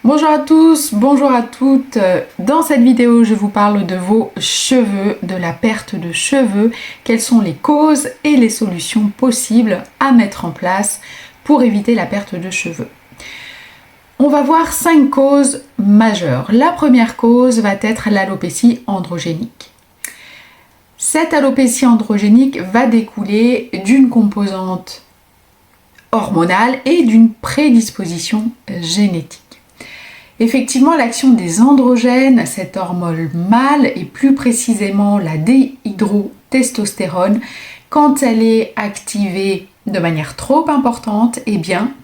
Bonjour à tous, bonjour à toutes. Dans cette vidéo, je vous parle de vos cheveux, de la perte de cheveux, quelles sont les causes et les solutions possibles à mettre en place pour éviter la perte de cheveux. On va voir 5 causes majeures. La première cause va être l'alopécie androgénique. Cette alopécie androgénique va découler d'une composante hormonale et d'une prédisposition génétique. Effectivement, l'action des androgènes, cette hormone mâle et plus précisément la déhydrotestostérone, quand elle est activée de manière trop importante, eh bien,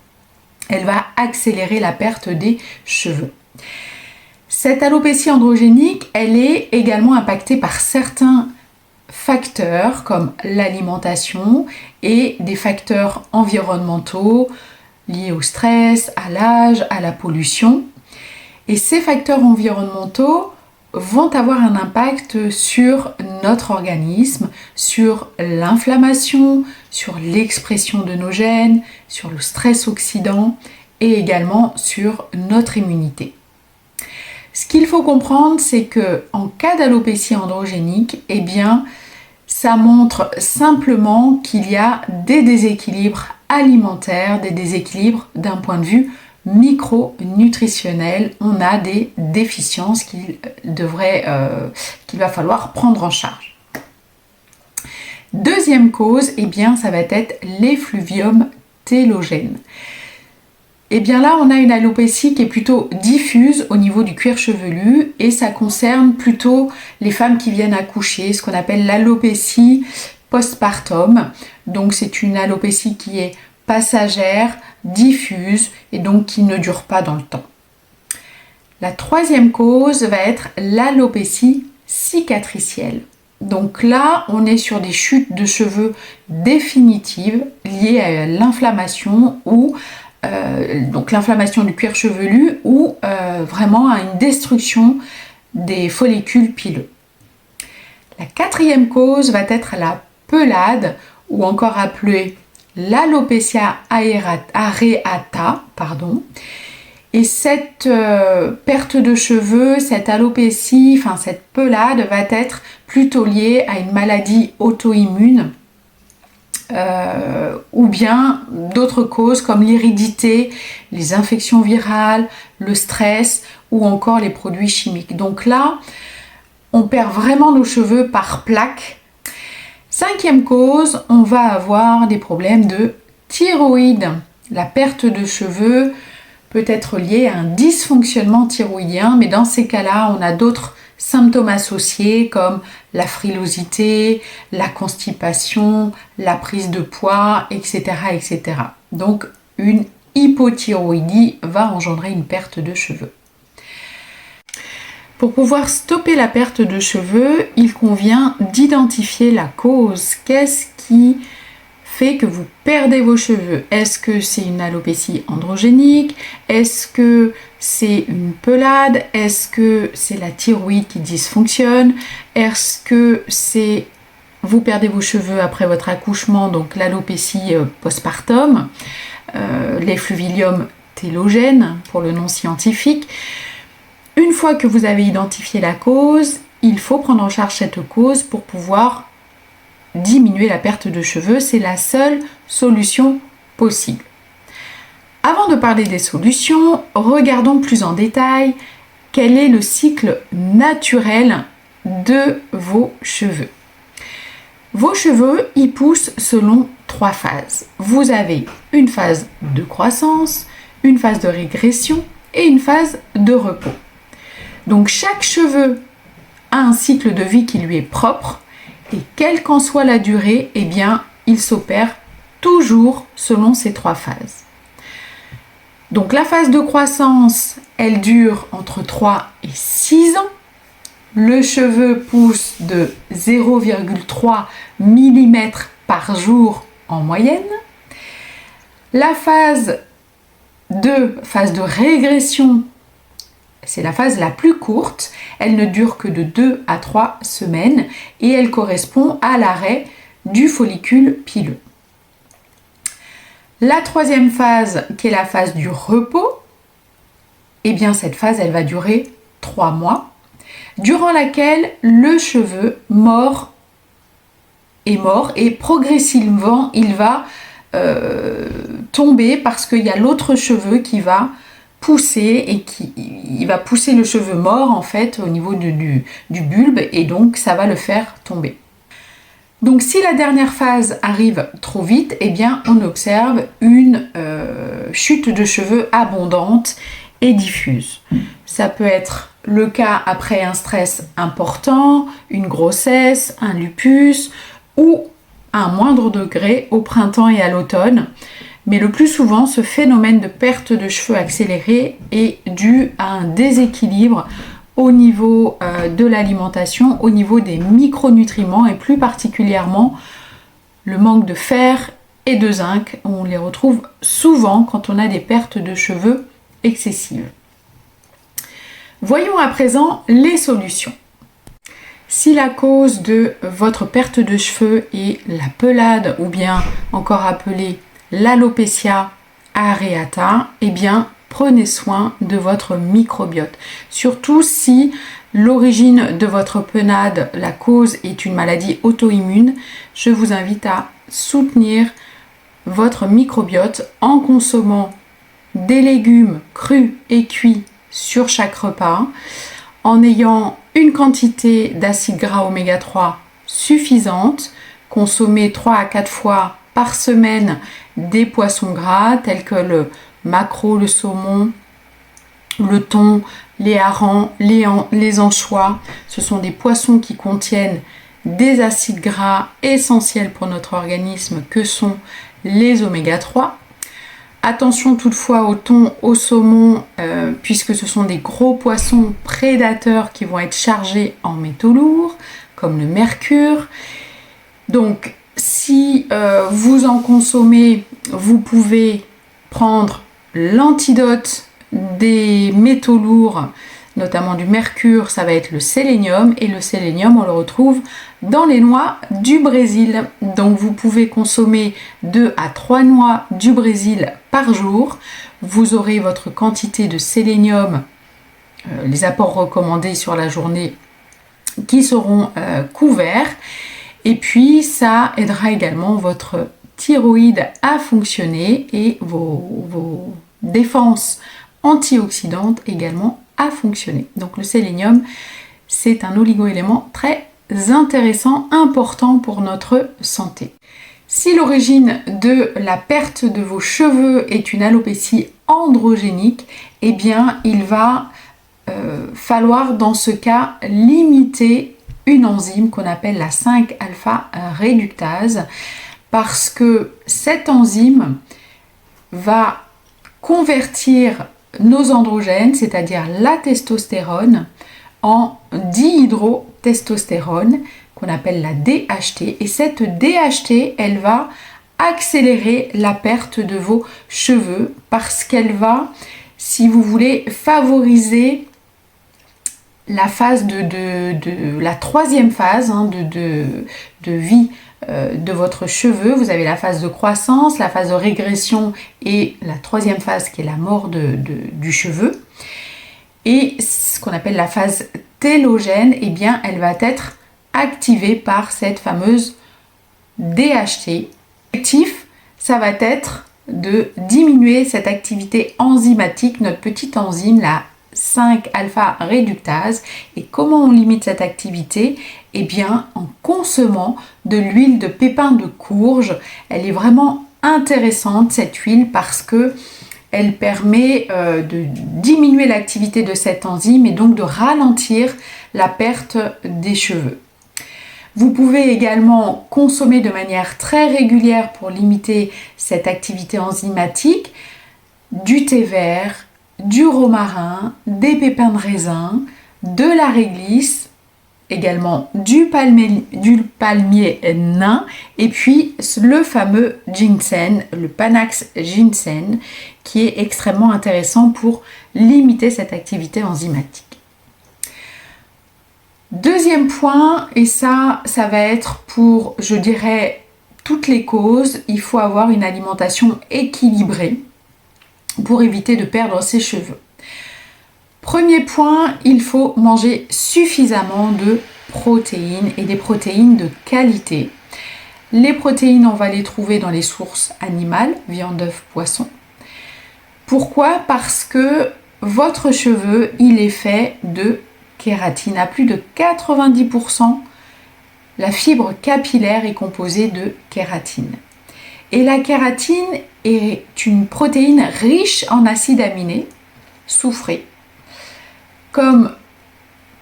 elle va accélérer la perte des cheveux. Cette alopécie androgénique, elle est également impactée par certains facteurs comme l'alimentation et des facteurs environnementaux liés au stress, à l'âge, à la pollution. Et ces facteurs environnementaux vont avoir un impact sur notre organisme, sur l'inflammation, sur l'expression de nos gènes, sur le stress oxydant et également sur notre immunité. Ce qu'il faut comprendre, c'est que en cas d'alopécie androgénique, eh bien, ça montre simplement qu'il y a des déséquilibres alimentaires, des déséquilibres d'un point de vue micronutritionnel. On a des déficiences qu'il va falloir prendre en charge. Deuxième cause, eh bien, ça va être l'effluvium télogène. Et bien là, on a une alopécie qui est plutôt diffuse au niveau du cuir chevelu et ça concerne plutôt les femmes qui viennent accoucher, ce qu'on appelle l'alopécie postpartum. Donc c'est une alopécie qui est passagère, diffuse et donc qui ne dure pas dans le temps. La troisième cause va être l'alopécie cicatricielle. Donc là, on est sur des chutes de cheveux définitives liées à l'inflammation ou donc l'inflammation du cuir chevelu ou vraiment à une destruction des follicules pileux. La quatrième cause va être la pelade ou encore appelée l'alopécia areata, et cette perte de cheveux, cette alopécie, cette pelade va être plutôt liée à une maladie auto-immune ou bien d'autres causes comme l'hérédité, les infections virales, le stress ou encore les produits chimiques. Donc là, on perd vraiment nos cheveux par plaques. Cinquième cause, on va avoir des problèmes de thyroïde. La perte de cheveux peut être liée à un dysfonctionnement thyroïdien, mais dans ces cas-là, on a d'autres symptômes associés comme la frilosité, la constipation, la prise de poids, etc., etc. Donc, une hypothyroïdie va engendrer une perte de cheveux. Pour pouvoir stopper la perte de cheveux, il convient d'identifier la cause. Qu'est-ce qui fait que vous perdez vos cheveux? Est-ce que c'est une alopécie androgénique? Est-ce que c'est une pelade? Est-ce que c'est la thyroïde qui dysfonctionne? Est-ce que c'est vous perdez vos cheveux après votre accouchement, donc l'alopécie postpartum, l'effluvium télogène pour le nom scientifique? Une fois que vous avez identifié la cause, il faut prendre en charge cette cause pour pouvoir diminuer la perte de cheveux. C'est la seule solution possible. Avant de parler des solutions, regardons plus en détail quel est le cycle naturel de vos cheveux. Vos cheveux, ils poussent selon 3 phases. Vous avez une phase de croissance, une phase de régression et une phase de repos. Donc chaque cheveu a un cycle de vie qui lui est propre et quelle qu'en soit la durée, eh bien, il s'opère toujours selon ces 3 phases. Donc la phase de croissance, elle dure entre 3 et 6 ans. Le cheveu pousse de 0,3 mm par jour en moyenne. La phase de régression, c'est la phase la plus courte, elle ne dure que de 2 à 3 semaines et elle correspond à l'arrêt du follicule pileux. La troisième phase, qui est la phase du repos, eh bien cette phase, elle va durer 3 mois, durant laquelle le cheveu mort est mort et progressivement il va tomber parce qu'il y a l'autre cheveu qui va pousser et il va pousser le cheveu mort en fait au niveau du bulbe et donc ça va le faire tomber. Donc si la dernière phase arrive trop vite, eh bien on observe une chute de cheveux abondante et diffuse. Ça peut être le cas après un stress important, une grossesse, un lupus ou à un moindre degré au printemps et à l'automne. Mais le plus souvent, ce phénomène de perte de cheveux accéléré est dû à un déséquilibre au niveau de l'alimentation, au niveau des micronutriments et plus particulièrement le manque de fer et de zinc. On les retrouve souvent quand on a des pertes de cheveux excessives. Voyons à présent les solutions. Si la cause de votre perte de cheveux est la pelade ou bien encore appelée l'alopécia areata, eh bien prenez soin de votre microbiote. Surtout si l'origine de votre pelade, la cause est une maladie auto-immune, je vous invite à soutenir votre microbiote en consommant des légumes crus et cuits sur chaque repas, en ayant une quantité d'acide gras oméga 3 suffisante, consommer 3 à 4 fois par semaine des poissons gras tels que le maquereau, le saumon, le thon, les harengs, les anchois. Ce sont des poissons qui contiennent des acides gras essentiels pour notre organisme que sont les oméga 3. Attention toutefois au thon, au saumon, puisque ce sont des gros poissons prédateurs qui vont être chargés en métaux lourds, comme le mercure. Donc, si vous en consommez, vous pouvez prendre l'antidote des métaux lourds, notamment du mercure, ça va être le sélénium, et le sélénium, on le retrouve dans les noix du Brésil. Donc vous pouvez consommer 2 à 3 noix du Brésil par jour. Vous aurez votre quantité de sélénium, les apports recommandés sur la journée qui seront couverts. Et puis ça aidera également votre thyroïde à fonctionner et vos défenses antioxydantes également à fonctionner. Donc le sélénium, c'est un oligo-élément très intéressant, important pour notre santé. Si l'origine de la perte de vos cheveux est une alopécie androgénique, eh bien il va falloir dans ce cas limiter une enzyme qu'on appelle la 5-alpha réductase, parce que cette enzyme va convertir nos androgènes, c'est-à-dire la testostérone, en dihydrotestostérone, qu'on appelle la DHT. Et cette DHT, elle va accélérer la perte de vos cheveux parce qu'elle va, si vous voulez, favoriser la phase la troisième phase de vie de votre cheveu. Vous avez la phase de croissance, la phase de régression et la troisième phase qui est la mort du cheveu. Et ce qu'on appelle la phase télogène, eh bien, elle va être activée par cette fameuse DHT. L'objectif, ça va être de diminuer cette activité enzymatique, notre petite enzyme, la 5-alpha réductase. Et comment on limite cette activité? Eh bien, en consommant de l'huile de pépins de courge. Elle est vraiment intéressante, cette huile, parce que elle permet de diminuer l'activité de cette enzyme et donc de ralentir la perte des cheveux. Vous pouvez également consommer de manière très régulière pour limiter cette activité enzymatique du thé vert, du romarin, des pépins de raisin, de la réglisse, également du palmier nain et puis le fameux ginseng, le Panax ginseng, qui est extrêmement intéressant pour limiter cette activité enzymatique. Deuxième point, et ça va être pour, je dirais, toutes les causes, il faut avoir une alimentation équilibrée pour éviter de perdre ses cheveux. Premier point, il faut manger suffisamment de protéines et des protéines de qualité. Les protéines, on va les trouver dans les sources animales, viande, œufs, poisson. Pourquoi? Parce que votre cheveu, il est fait de kératine. À plus de 90%, la fibre capillaire est composée de kératine. Et la kératine est une protéine riche en acides aminés, soufrés, comme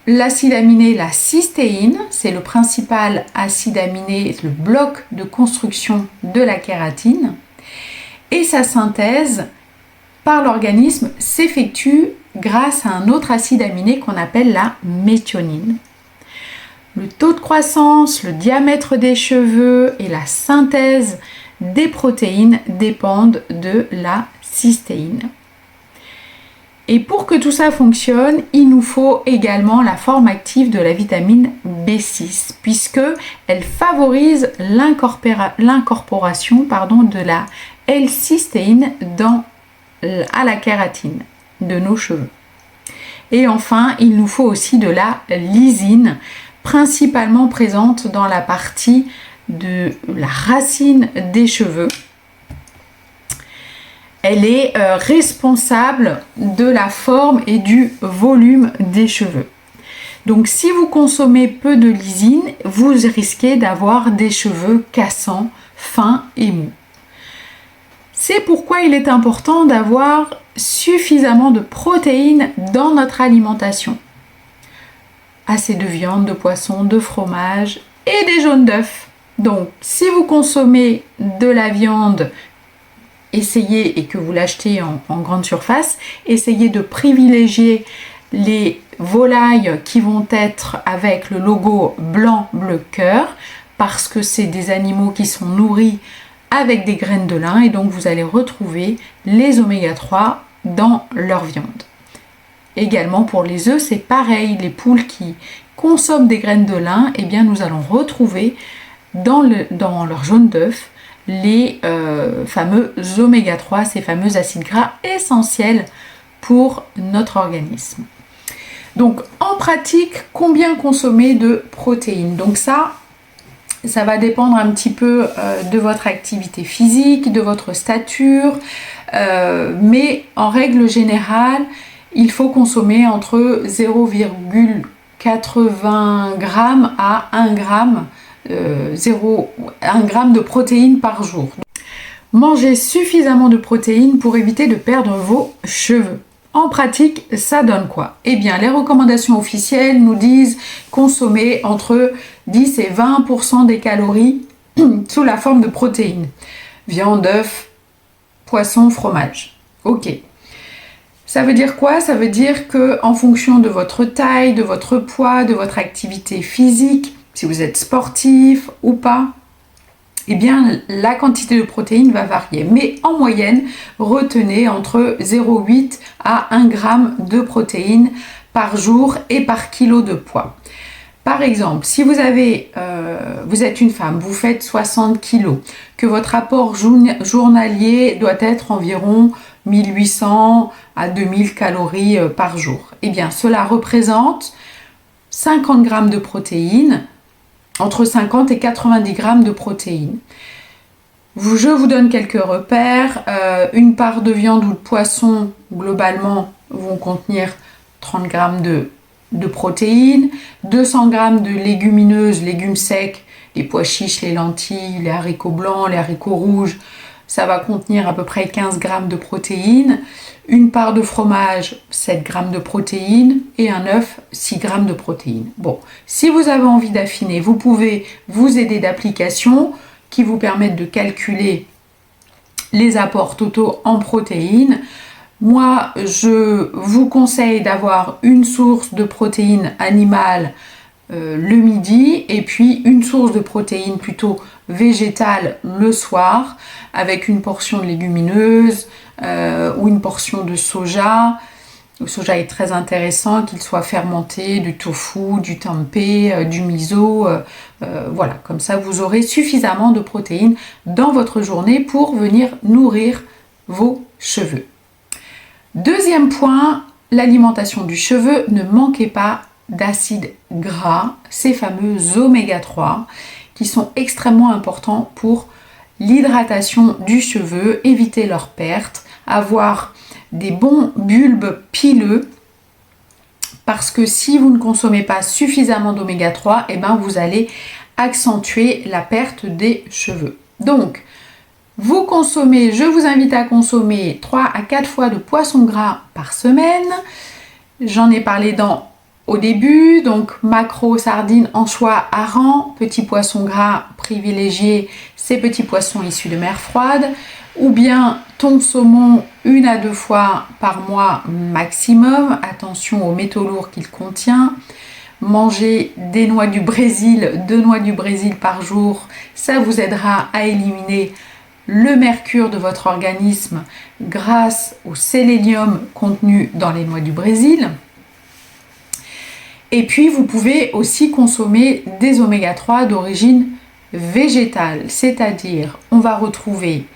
l'acide aminé, la cystéine, c'est le principal acide aminé, le bloc de construction de la kératine, et sa synthèse par l'organisme s'effectue grâce à un autre acide aminé qu'on appelle la méthionine. Le taux de croissance, le diamètre des cheveux et la synthèse des protéines dépendent de la cystéine. Et pour que tout ça fonctionne, il nous faut également la forme active de la vitamine B6, puisque elle favorise l'incorporation de la L-cystéine à la kératine de nos cheveux. Et enfin, il nous faut aussi de la lysine, principalement présente dans la partie de la racine des cheveux. Elle est responsable de la forme et du volume des cheveux. Donc si vous consommez peu de lysine, vous risquez d'avoir des cheveux cassants, fins et mous. C'est pourquoi il est important d'avoir suffisamment de protéines dans notre alimentation. Assez de viande, de poisson, de fromage et des jaunes d'œufs. Donc si vous consommez de la viande, essayez, et que vous l'achetez en grande surface, essayez de privilégier les volailles qui vont être avec le logo blanc bleu cœur, parce que c'est des animaux qui sont nourris avec des graines de lin, et donc vous allez retrouver les oméga 3 dans leur viande. Également pour les œufs, c'est pareil, les poules qui consomment des graines de lin, eh bien nous allons retrouver dans leur jaune d'œuf les fameux oméga 3, ces fameux acides gras essentiels pour notre organisme. Donc en pratique, combien consommer de protéines? Donc ça va dépendre un petit peu de votre activité physique, de votre stature, mais en règle générale, il faut consommer entre 0,80 g à 1 g 1 g de protéines par jour. Mangez suffisamment de protéines pour éviter de perdre vos cheveux. En pratique, ça donne quoi? Eh bien, les recommandations officielles nous disent consommer entre 10 et 20% des calories sous la forme de protéines. Viande, œufs, poisson, fromage. Ok. Ça veut dire quoi? Ça veut dire que en fonction de votre taille, de votre poids, de votre activité physique, si vous êtes sportif ou pas, eh bien la quantité de protéines va varier. Mais en moyenne, retenez entre 0,8 à 1 g de protéines par jour et par kilo de poids. Par exemple, si vous êtes une femme, vous faites 60 kg, que votre apport journalier doit être environ 1800 à 2000 calories par jour, eh bien cela représente 50 g de protéines, entre 50 et 90 g de protéines. Je vous donne quelques repères. Une part de viande ou de poisson, globalement, vont contenir 30 g de protéines, 200 g de légumineuses, légumes secs, les pois chiches, les lentilles, les haricots blancs, les haricots rouges, ça va contenir à peu près 15 g de protéines, une part de fromage, 7 g de protéines, et un œuf, 6 g de protéines. Bon, si vous avez envie d'affiner, vous pouvez vous aider d'applications qui vous permettent de calculer les apports totaux en protéines. Moi, je vous conseille d'avoir une source de protéines animales le midi et puis une source de protéines plutôt végétales le soir avec une portion de légumineuses ou une portion de soja. Le soja est très intéressant, qu'il soit fermenté, du tofu, du tempeh, du miso. Voilà, comme ça vous aurez suffisamment de protéines dans votre journée pour venir nourrir vos cheveux. Deuxième point, l'alimentation du cheveu, ne manquez pas d'acides gras, ces fameux oméga 3, qui sont extrêmement importants pour l'hydratation du cheveu, éviter leur perte, avoir des bons bulbes pileux, parce que si vous ne consommez pas suffisamment d'oméga 3, eh ben vous allez accentuer la perte des cheveux. Donc, vous consommez, je vous invite à consommer 3 à 4 fois de poisson gras par semaine. J'en ai parlé au début, donc maquereau, sardines, anchois, harengs, petits poissons gras privilégiés, ces petits poissons issus de mer froide, ou bien thon, saumon 1 à 2 fois par mois maximum. Attention aux métaux lourds qu'il contient. Manger des noix du Brésil, 2 noix du Brésil par jour, ça vous aidera à éliminer le mercure de votre organisme grâce au sélénium contenu dans les noix du Brésil. Et puis vous pouvez aussi consommer des oméga 3 d'origine végétale, c'est-à-dire on va retrouver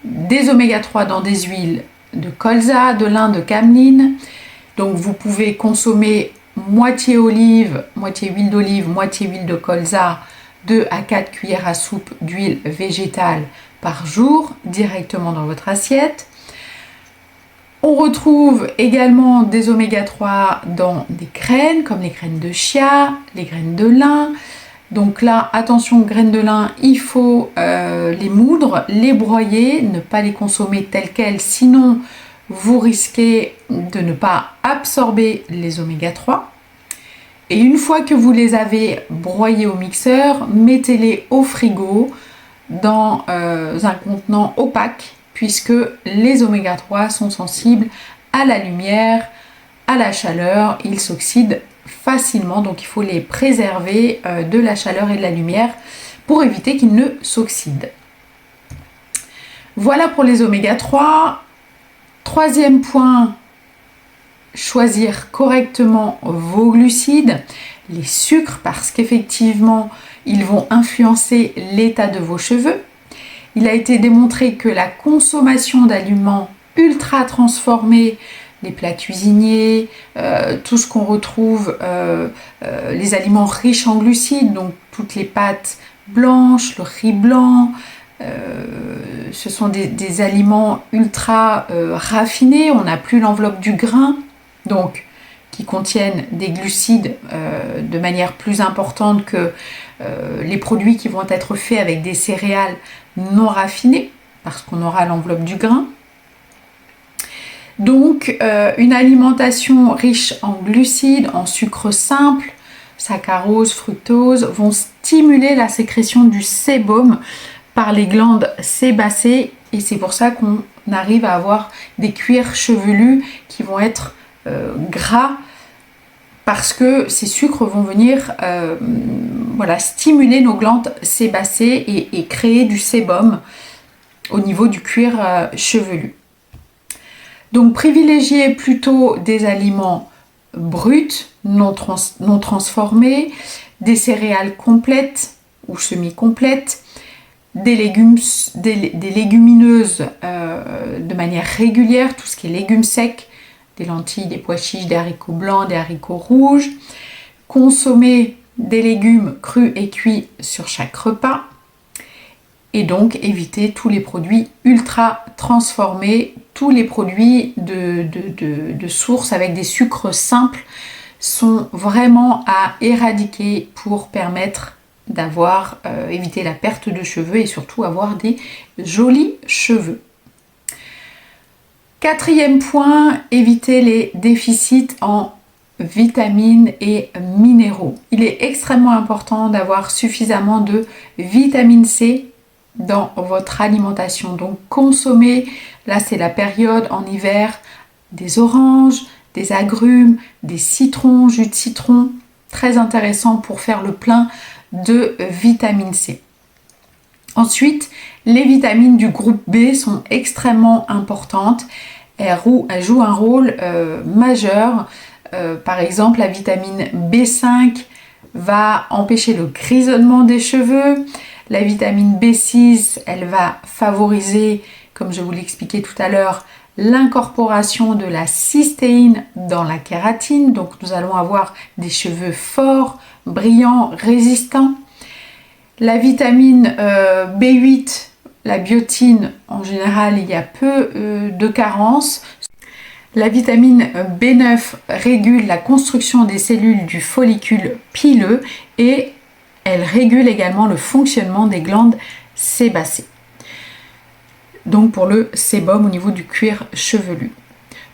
des oméga 3 dans des huiles de colza, de lin, de cameline. Donc vous pouvez consommer moitié olive, moitié huile d'olive, moitié huile de colza, 2 à 4 cuillères à soupe d'huile végétale par jour directement dans votre assiette. On retrouve également des oméga 3 dans des graines comme les graines de chia, les graines de lin. Donc là, attention, graines de lin, il faut les moudre, les broyer, ne pas les consommer telles quelles, sinon vous risquez de ne pas absorber les oméga 3. Et une fois que vous les avez broyés au mixeur, mettez-les au frigo dans un contenant opaque, puisque les oméga 3 sont sensibles à la lumière, à la chaleur, ils s'oxydent facilement, donc il faut les préserver de la chaleur et de la lumière pour éviter qu'ils ne s'oxydent. Voilà pour les oméga 3. Troisième point, choisir correctement vos glucides, les sucres, parce qu'effectivement ils vont influencer l'état de vos cheveux. Il a été démontré que la consommation d'aliments ultra transformés, les plats cuisinés, tout ce qu'on retrouve, les aliments riches en glucides, donc toutes les pâtes blanches, le riz blanc, ce sont des aliments ultra raffinés, on n'a plus l'enveloppe du grain, donc qui contiennent des glucides de manière plus importante que les produits qui vont être faits avec des céréales non raffinées, parce qu'on aura l'enveloppe du grain. Donc une alimentation riche en glucides, en sucre simple, saccharose, fructose, vont stimuler la sécrétion du sébum par les glandes sébacées, et c'est pour ça qu'on arrive à avoir des cuirs chevelus qui vont être gras, parce que ces sucres vont venir stimuler nos glandes sébacées et créer du sébum au niveau du cuir chevelu. Donc privilégiez plutôt des aliments bruts, non transformés, des céréales complètes ou semi-complètes, des légumineuses de manière régulière, tout ce qui est légumes secs, des lentilles, des pois chiches, des haricots blancs, des haricots rouges. Consommez des légumes crus et cuits sur chaque repas. Et donc évitez tous les produits ultra transformés, tous les produits de source avec des sucres simples sont vraiment à éradiquer pour permettre éviter la perte de cheveux et surtout avoir des jolis cheveux. Quatrième point, éviter les déficits en vitamines et minéraux. Il est extrêmement important d'avoir suffisamment de vitamine C dans votre alimentation. Donc consommez, là c'est la période en hiver, des oranges, des agrumes, des citrons, jus de citron, très intéressant pour faire le plein de vitamine C. Ensuite, les vitamines du groupe B sont extrêmement importantes. Elles jouent un rôle majeur. Par exemple, la vitamine B5 va empêcher le grisonnement des cheveux. La vitamine B6, elle va favoriser, comme je vous l'expliquais tout à l'heure, l'incorporation de la cystéine dans la kératine, donc nous allons avoir des cheveux forts, brillants, résistants. La vitamine B8, la biotine, en général, il y a peu de carences. La vitamine B9 régule la construction des cellules du follicule pileux et elle régule également le fonctionnement des glandes sébacées. Donc pour le sébum au niveau du cuir chevelu.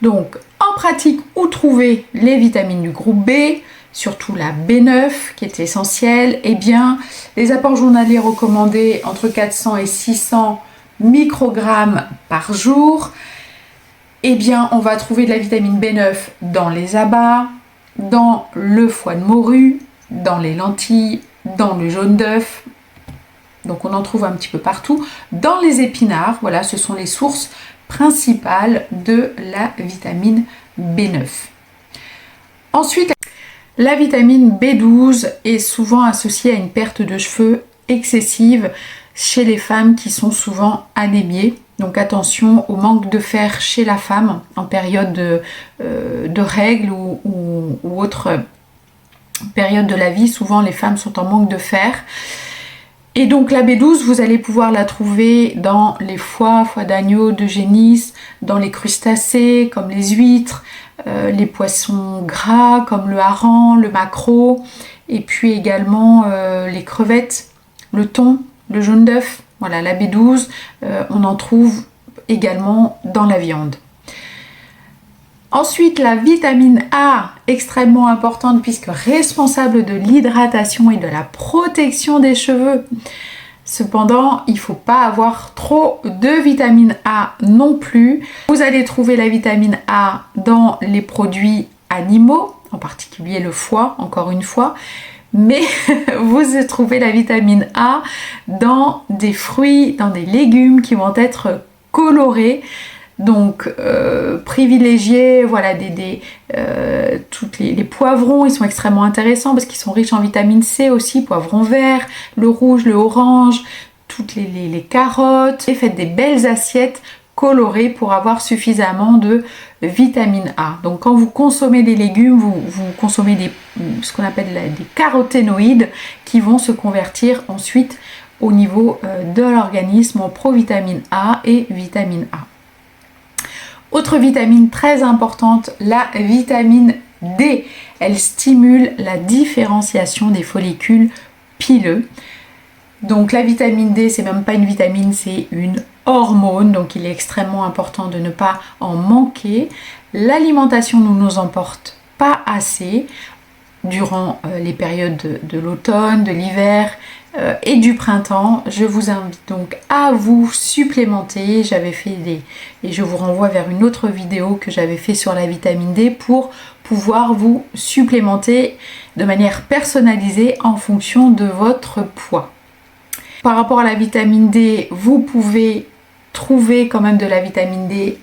Donc en pratique, où trouver les vitamines du groupe B, surtout la B9 qui est essentielle? Eh bien, les apports journaliers recommandés entre 400 et 600 microgrammes par jour. Eh bien, on va trouver de la vitamine B9 dans les abats, dans le foie de morue, dans les lentilles, dans le jaune d'œuf. Donc on en trouve un petit peu partout. Dans les épinards, voilà, ce sont les sources principales de la vitamine B9. Ensuite, la vitamine B12 est souvent associée à une perte de cheveux excessive chez les femmes qui sont souvent anémiées. Donc attention au manque de fer chez la femme en période de règles ou autre période de la vie. Souvent les femmes sont en manque de fer. Et donc la B12, vous allez pouvoir la trouver dans les foie d'agneau, de génisse, dans les crustacés comme les huîtres, les poissons gras comme le hareng, le maquereau, et puis également les crevettes, le thon, le jaune d'œuf. Voilà, la B12, on en trouve également dans la viande. Ensuite, la vitamine A, extrêmement importante puisque responsable de l'hydratation et de la protection des cheveux. Cependant, il ne faut pas avoir trop de vitamine A non plus. Vous allez trouver la vitamine A dans les produits animaux, en particulier le foie, encore une fois. Mais vous trouvez la vitamine A dans des fruits, dans des légumes qui vont être colorés. Donc privilégiez voilà, toutes les poivrons, ils sont extrêmement intéressants parce qu'ils sont riches en vitamine C aussi, poivrons verts, le rouge, le orange, toutes les carottes. Et faites des belles assiettes colorées pour avoir suffisamment de vitamine A. Donc quand vous consommez des légumes, vous consommez ce qu'on appelle des caroténoïdes qui vont se convertir ensuite au niveau de l'organisme en provitamine A et vitamine A. Autre vitamine très importante, la vitamine D. Elle stimule la différenciation des follicules pileux. Donc la vitamine D, c'est même pas une vitamine, c'est une hormone. Donc il est extrêmement important de ne pas en manquer. L'alimentation ne nous en porte pas assez durant les périodes de l'automne, de l'hiver et du printemps. Je vous invite donc à vous supplémenter. J'avais fait et je vous renvoie vers une autre vidéo que j'avais fait sur la vitamine D pour pouvoir vous supplémenter de manière personnalisée en fonction de votre poids. Par rapport à la vitamine D, vous pouvez trouver quand même de la vitamine D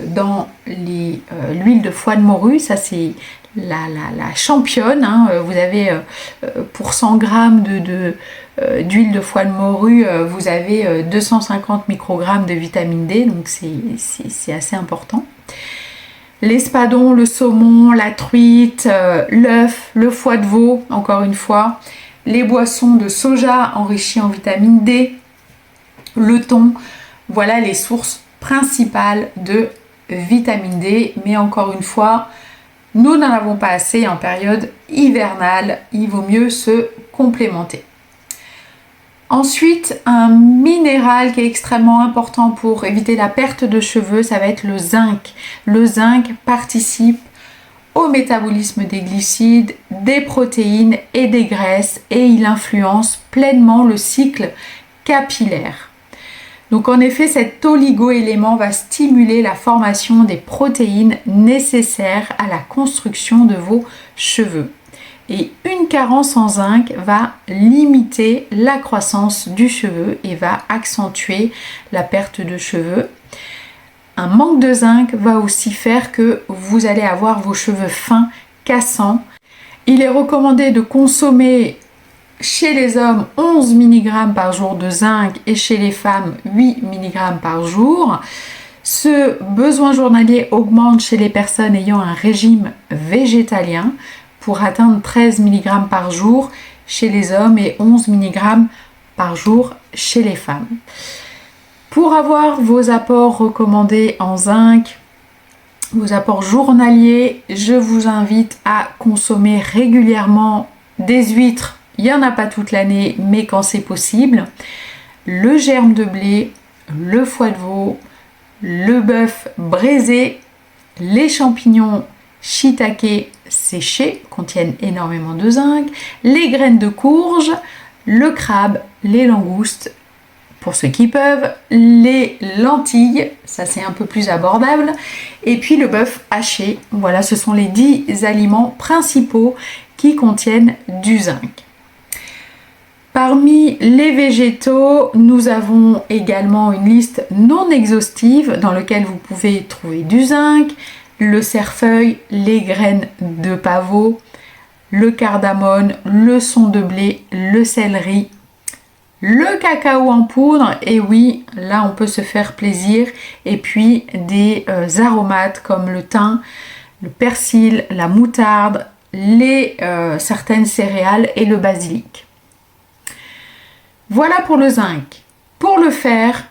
dans l'huile de foie de morue. Ça c'est la championne, hein. Vous avez pour 100 grammes d'huile de foie de morue, vous avez 250 microgrammes de vitamine D, donc c'est assez important. L'espadon, le saumon, la truite, l'œuf, le foie de veau, encore une fois, les boissons de soja enrichies en vitamine D, le thon, voilà les sources principales de vitamine D, mais encore une fois, nous n'en avons pas assez en période hivernale, il vaut mieux se complémenter. Ensuite, un minéral qui est extrêmement important pour éviter la perte de cheveux, ça va être le zinc. Le zinc participe au métabolisme des glucides, des protéines et des graisses et il influence pleinement le cycle capillaire. Donc en effet, cet oligo-élément va stimuler la formation des protéines nécessaires à la construction de vos cheveux. Et une carence en zinc va limiter la croissance du cheveu et va accentuer la perte de cheveux. Un manque de zinc va aussi faire que vous allez avoir vos cheveux fins, cassants. Il est recommandé de consommer chez les hommes 11 mg par jour de zinc et chez les femmes 8 mg par jour. Ce besoin journalier augmente chez les personnes ayant un régime végétalien pour atteindre 13 mg par jour chez les hommes et 11 mg par jour chez les femmes. Pour avoir vos apports recommandés en zinc, vos apports journaliers, je vous invite à consommer régulièrement des huîtres. Il n'y en a pas toute l'année, mais quand c'est possible. Le germe de blé, le foie de veau, le bœuf braisé, les champignons shiitake séchés contiennent énormément de zinc, les graines de courge, le crabe, les langoustes, pour ceux qui peuvent, les lentilles, ça c'est un peu plus abordable, et puis le bœuf haché. Voilà, ce sont les 10 aliments principaux qui contiennent du zinc. Parmi les végétaux, nous avons également une liste non exhaustive dans laquelle vous pouvez trouver du zinc, le cerfeuil, les graines de pavot, le cardamone, le son de blé, le céleri, le cacao en poudre, et oui, là on peut se faire plaisir, et puis des aromates comme le thym, le persil, la moutarde, certaines céréales et le basilic. Voilà pour le zinc. Pour le fer,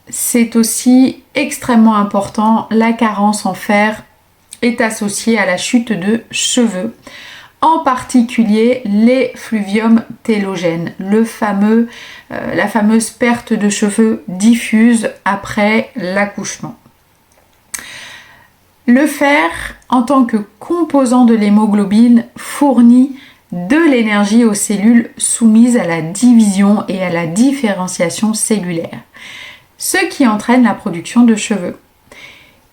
c'est aussi extrêmement important. La carence en fer est associée à la chute de cheveux, en particulier les fluviums télogènes, la fameuse perte de cheveux diffuse après l'accouchement. Le fer, en tant que composant de l'hémoglobine, fournit de l'énergie aux cellules soumises à la division et à la différenciation cellulaire, ce qui entraîne la production de cheveux.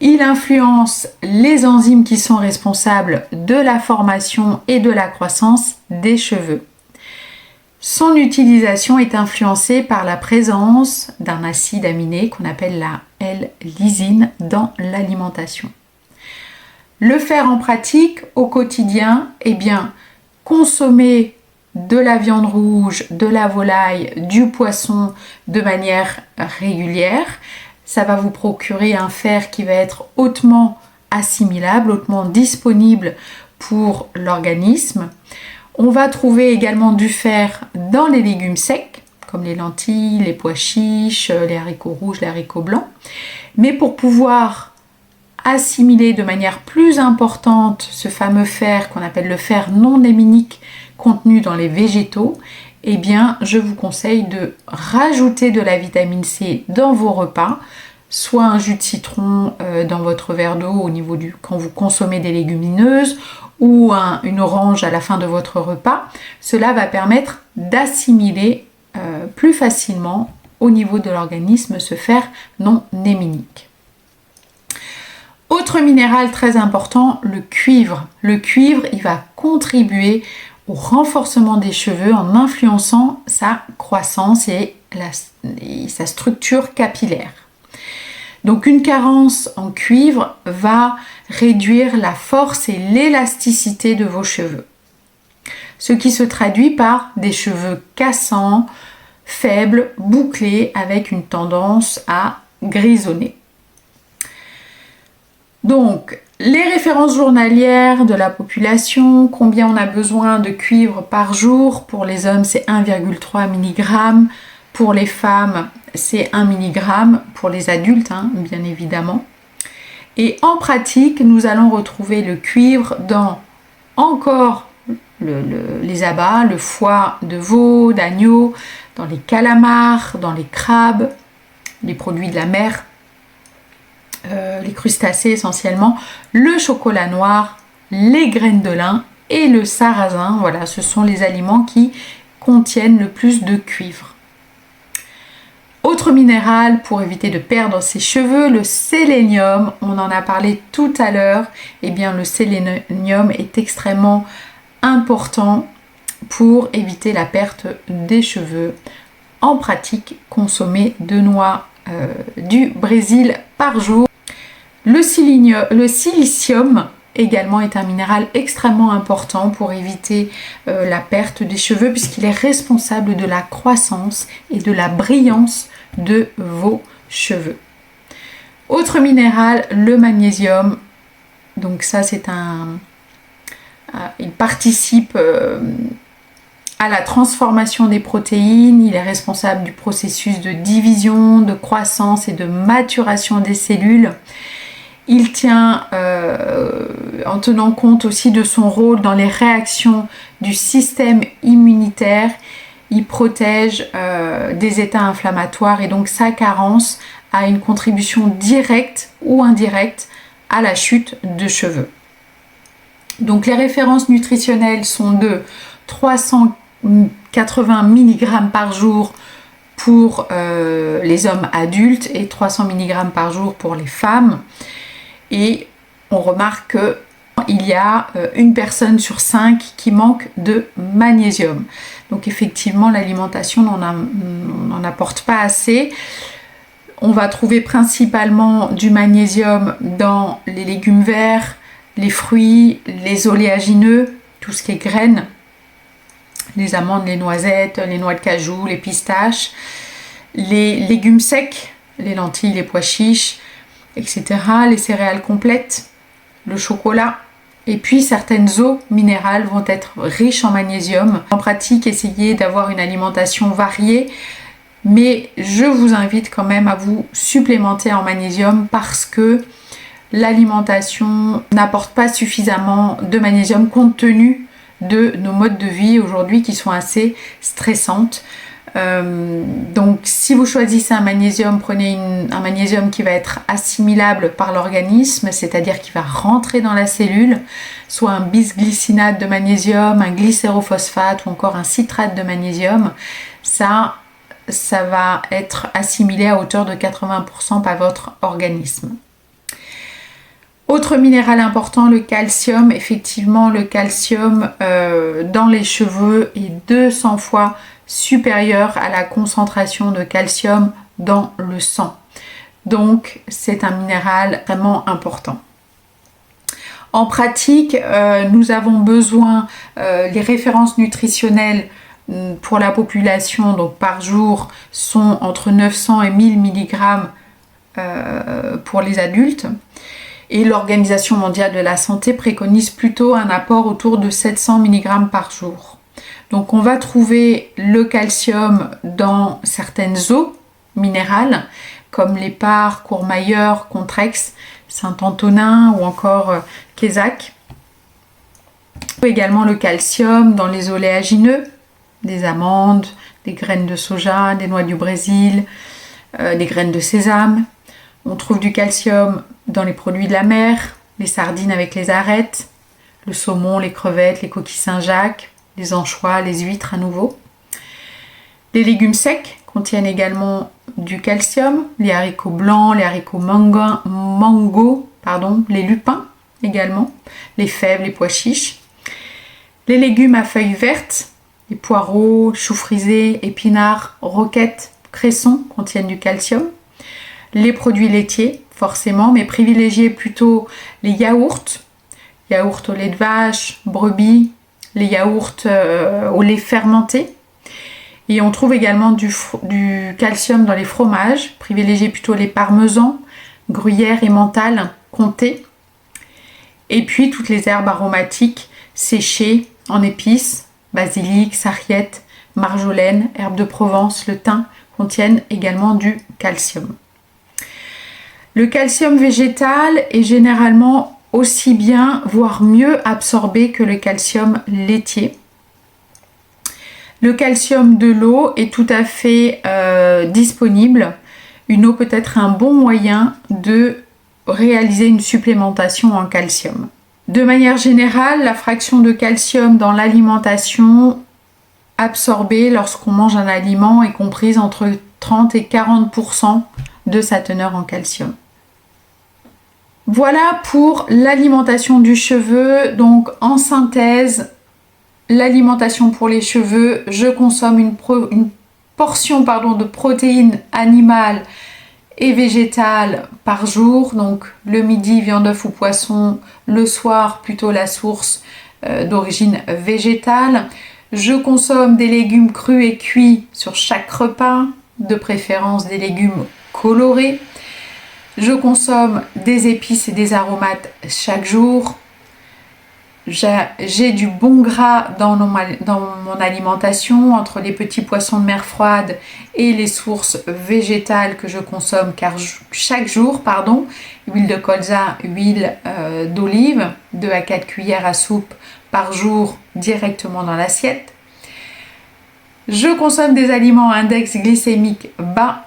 Il influence les enzymes qui sont responsables de la formation et de la croissance des cheveux. Son utilisation est influencée par la présence d'un acide aminé qu'on appelle la L-lysine dans l'alimentation. Le fer en pratique au quotidien, consommer de la viande rouge, de la volaille, du poisson de manière régulière, ça va vous procurer un fer qui va être hautement assimilable, hautement disponible pour l'organisme. On va trouver également du fer dans les légumes secs, comme les lentilles, les pois chiches, les haricots rouges, les haricots blancs. Mais pour pouvoir assimiler de manière plus importante ce fameux fer qu'on appelle le fer non héminique contenu dans les végétaux, je vous conseille de rajouter de la vitamine C dans vos repas, soit un jus de citron dans votre verre d'eau quand vous consommez des légumineuses, ou une orange à la fin de votre repas. Cela va permettre d'assimiler plus facilement au niveau de l'organisme ce fer non héminique. Autre minéral très important, le cuivre. Le cuivre, il va contribuer au renforcement des cheveux en influençant sa croissance et sa structure capillaire. Donc une carence en cuivre va réduire la force et l'élasticité de vos cheveux, ce qui se traduit par des cheveux cassants, faibles, bouclés, avec une tendance à grisonner. Donc, les références journalières de la population, combien on a besoin de cuivre par jour. Pour les hommes, c'est 1,3 mg. Pour les femmes, c'est 1 mg. Pour les adultes, bien évidemment. Et en pratique, nous allons retrouver le cuivre dans encore les abats, le foie de veau, d'agneau, dans les calamars, dans les crabes, les produits de la mer, les crustacés essentiellement, le chocolat noir, les graines de lin et le sarrasin. Voilà, ce sont les aliments qui contiennent le plus de cuivre. Autre minéral pour éviter de perdre ses cheveux, le sélénium. On en a parlé tout à l'heure. Le sélénium est extrêmement important pour éviter la perte des cheveux. En pratique, consommer 2 noix du Brésil par jour. Le silicium également est un minéral extrêmement important pour éviter la perte des cheveux, puisqu'il est responsable de la croissance et de la brillance de vos cheveux. Autre minéral, le magnésium. Donc ça il participe à la transformation des protéines, il est responsable du processus de division, de croissance et de maturation des cellules. Il tient, en tenant compte aussi de son rôle dans les réactions du système immunitaire, il protège des états inflammatoires et donc sa carence a une contribution directe ou indirecte à la chute de cheveux. Donc les références nutritionnelles sont de 380 mg par jour pour les hommes adultes et 300 mg par jour pour les femmes. Et on remarque qu'il y a une personne sur 5 qui manque de magnésium. Donc effectivement, l'alimentation n'en apporte pas assez. On va trouver principalement du magnésium dans les légumes verts, les fruits, les oléagineux, tout ce qui est graines, les amandes, les noisettes, les noix de cajou, les pistaches, les légumes secs, les lentilles, les pois chiches, etc., les céréales complètes, le chocolat. Et puis certaines eaux minérales vont être riches en magnésium. En pratique, essayez d'avoir une alimentation variée, mais je vous invite quand même à vous supplémenter en magnésium parce que l'alimentation n'apporte pas suffisamment de magnésium compte tenu de nos modes de vie aujourd'hui qui sont assez stressantes. Donc si vous choisissez un magnésium, prenez un magnésium qui va être assimilable par l'organisme, c'est-à-dire qui va rentrer dans la cellule, soit un bisglycinate de magnésium, un glycérophosphate ou encore un citrate de magnésium. Ça va être assimilé à hauteur de 80% par votre organisme. Autre minéral important, le calcium. Effectivement, le calcium dans les cheveux est 200 fois supérieur à la concentration de calcium dans le sang. Donc, c'est un minéral vraiment important. En pratique, nous avons besoin, les références nutritionnelles pour la population, donc par jour, sont entre 900 et 1000 mg pour les adultes. Et l'Organisation mondiale de la santé préconise plutôt un apport autour de 700 mg par jour. Donc on va trouver le calcium dans certaines eaux minérales comme l'Épar, Courmayeur, Contrex, Saint-Antonin ou encore Quézac. On trouve également le calcium dans les oléagineux, des amandes, des graines de soja, des noix du Brésil, des graines de sésame. On trouve du calcium dans les produits de la mer, les sardines avec les arêtes, le saumon, les crevettes, les coquilles Saint-Jacques, les anchois, les huîtres à nouveau. Les légumes secs contiennent également du calcium, les haricots blancs, les haricots mango, les lupins également, les fèves, les pois chiches. Les légumes à feuilles vertes, les poireaux, choux frisés, épinards, roquettes, cressons contiennent du calcium. Les produits laitiers, forcément, mais privilégiez plutôt les yaourts au lait de vache, brebis, les yaourts au lait fermenté. Et on trouve également du calcium dans les fromages, privilégiez plutôt les parmesans, gruyère, emmental, comté. Et puis toutes les herbes aromatiques séchées en épices, basilic, sarriette, marjolaine, herbe de Provence, le thym contiennent également du calcium. Le calcium végétal est généralement aussi bien, voire mieux absorbé que le calcium laitier. Le calcium de l'eau est tout à fait disponible. Une eau peut être un bon moyen de réaliser une supplémentation en calcium. De manière générale, la fraction de calcium dans l'alimentation absorbée lorsqu'on mange un aliment est comprise entre 30 et 40% de sa teneur en calcium. Voilà pour l'alimentation du cheveu. Donc en synthèse, l'alimentation pour les cheveux, je consomme une portion de protéines animales et végétales par jour. Donc le midi, viande, œuf ou poisson. Le soir, plutôt la source d'origine végétale. Je consomme des légumes crus et cuits sur chaque repas, de préférence des légumes colorés. Je consomme des épices et des aromates chaque jour. J'ai du bon gras dans mon alimentation, entre les petits poissons de mer froide et les sources végétales que je consomme chaque jour, huile de colza, huile d'olive, 2 à 4 cuillères à soupe par jour directement dans l'assiette. Je consomme des aliments à index glycémique bas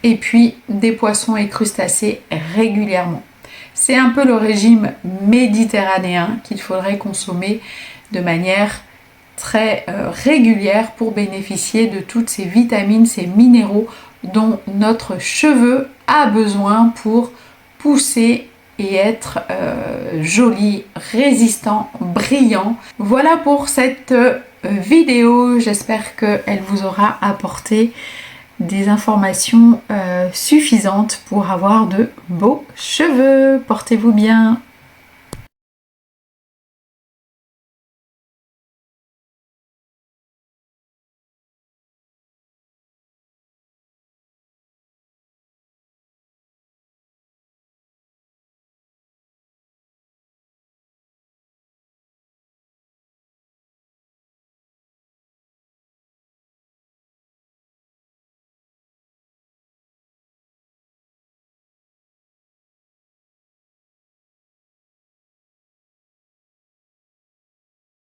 et puis des poissons et crustacés régulièrement. C'est un peu le régime méditerranéen qu'il faudrait consommer de manière très régulière pour bénéficier de toutes ces vitamines, ces minéraux dont notre cheveu a besoin pour pousser et être joli, résistant, brillant. Voilà pour cette vidéo, j'espère qu'elle vous aura apporté des informations suffisantes pour avoir de beaux cheveux. Portez-vous bien.